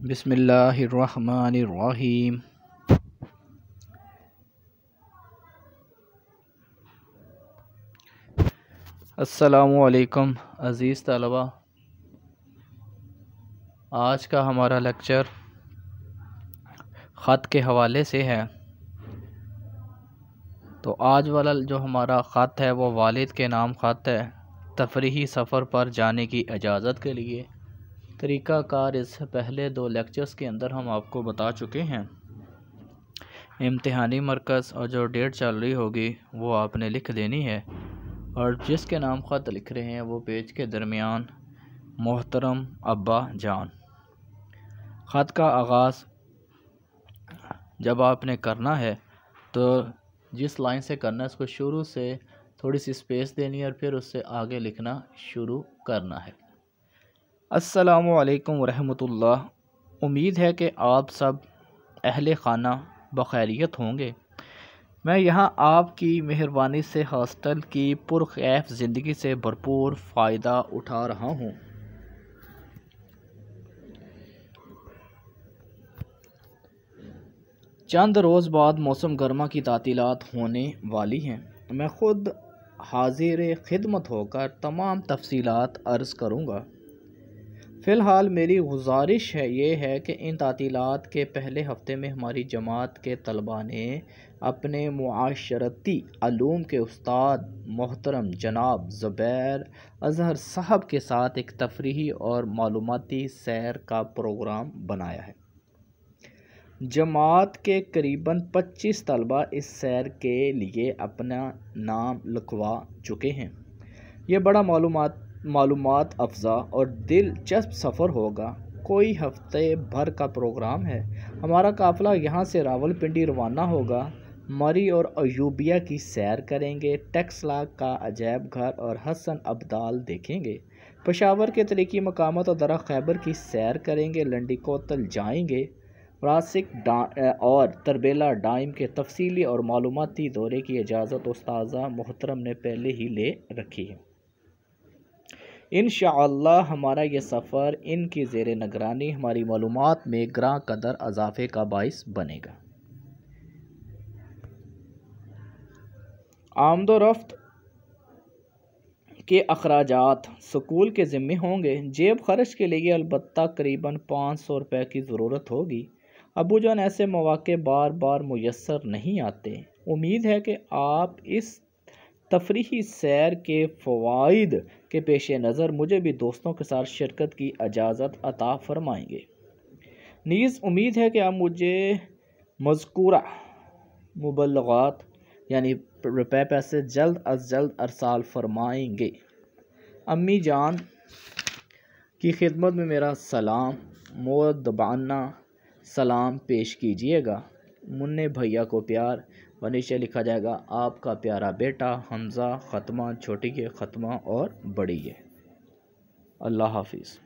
بسم اللہ الرحمن الرحیم۔ السلام علیکم عزیز طلبہ، آج کا ہمارا لیکچر خط کے حوالے سے ہے۔ تو آج والا جو ہمارا خط ہے وہ والد کے نام خط ہے۔ تفریحی سفر پر جانے کی اجازت کے لیے طریقہ کار اس سے پہلے 2 لیکچرز کے اندر ہم آپ کو بتا چکے ہیں۔ امتحانی مرکز اور جو ڈیٹ چل رہی ہوگی وہ آپ نے لکھ دینی ہے، اور جس کے نام خط لکھ رہے ہیں وہ پیج کے درمیان محترم ابا جان۔ خط کا آغاز جب آپ نے کرنا ہے تو جس لائن سے کرنا ہے اس کو شروع سے تھوڑی سی سپیس دینی ہے، اور پھر اس سے آگے لکھنا شروع کرنا ہے۔ السلام علیکم ورحمۃ اللہ۔ امید ہے کہ آپ سب اہل خانہ بخیریت ہوں گے۔ میں یہاں آپ کی مہربانی سے ہاسٹل کی پرخیف زندگی سے بھرپور فائدہ اٹھا رہا ہوں۔ چند روز بعد موسم گرما کی تعطیلات ہونے والی ہیں۔ میں خود حاضر خدمت ہو کر تمام تفصیلات عرض کروں گا۔ فی الحال میری گزارش یہ ہے کہ ان تعطیلات کے پہلے ہفتے میں ہماری جماعت کے طلباء نے اپنے معاشرتی علوم کے استاد محترم جناب زبیر اظہر صاحب کے ساتھ ایک تفریحی اور معلوماتی سیر کا پروگرام بنایا ہے۔ جماعت کے قریباً 25 طلباء اس سیر کے لیے اپنا نام لکھوا چکے ہیں۔ یہ بڑا معلومات افزا اور دلچسپ سفر ہوگا۔ کوئی ہفتے بھر کا پروگرام ہے۔ ہمارا قافلہ یہاں سے راولپنڈی روانہ ہوگا۔ مری اور ایوبیہ کی سیر کریں گے، ٹیکسلا کا عجائب گھر اور حسن ابدال دیکھیں گے، پشاور کے تاریخی مقامات اور درہ خیبر کی سیر کریں گے، لنڈی کوتل جائیں گے، راسک اور تربیلا ڈائم کے تفصیلی اور معلوماتی دورے کی اجازت استاذہ محترم نے پہلے ہی لے رکھی ہے۔ انشاءاللہ ہمارا یہ سفر ان کی زیر نگرانی ہماری معلومات میں گراں قدر اضافے کا باعث بنے گا۔ آمد و رفت کے اخراجات سکول کے ذمہ ہوں گے۔ جیب خرچ کے لیے البتہ قریباً 500 روپے کی ضرورت ہوگی۔ ابو جان ایسے مواقع بار بار میسر نہیں آتے۔ امید ہے کہ آپ اس تفریحی سیر کے فوائد کے پیش نظر مجھے بھی دوستوں کے ساتھ شرکت کی اجازت عطا فرمائیں گے۔ نیز امید ہے کہ آپ مجھے مذکورہ مبلغات یعنی روپے پیسے جلد از جلد ارسال فرمائیں گے۔ امی جان کی خدمت میں میرا سلام مؤدبانہ سلام پیش کیجیے گا۔ منّے بھیا کو پیار۔ و نیچے لکھا جائے گا آپ کا پیارا بیٹا حمزہ، ختمہ چھوٹی کے ختمہ اور بڑی ہے۔ اللہ حافظ۔